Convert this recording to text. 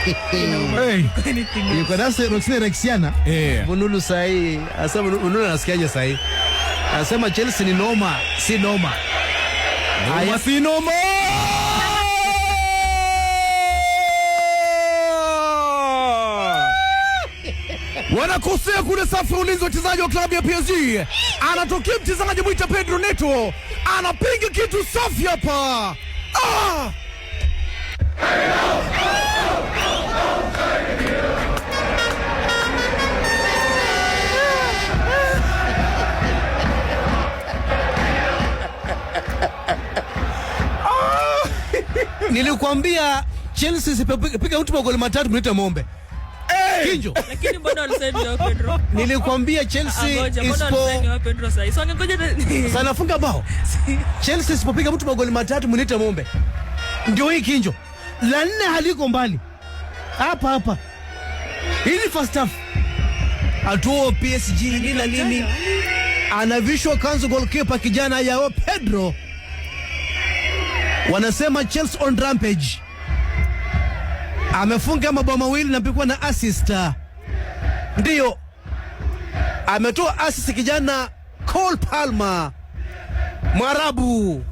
Yuko nasi Roxy Rexiana. Bunulu sahi. Asema Bunulu anasikiaje sahi? Anasema Chelsea ni noma, si noma. Haya si noma. Wanakosea kule safu ulinzi wachezaji wa klabu ya PSG. Anatokea mchezaji mwita Pedro Neto. Anapiga kitu safi hapa. Nilikwambia Chelsea sipiga mtu magoli matatu mleta mombe. Kinjo. Lakini mbona walisema ni Pedro? Nilikwambia Chelsea ispo Pedro sasa. So ngoja sana funga bao. Chelsea sipopiga mtu magoli matatu mleta mombe. Ndio hii Kinjo. La nne haliko mbali. Hapa. Hili first half. Atuo PSG nini? Anavishwa kanzu goalkeeper kijana yao Pedro. Wanasema Chelsea on rampage. Amefunga mabao mawili na pia na assist. Ndio. Ametoa assist kijana Cole Palmer. Mwarabu.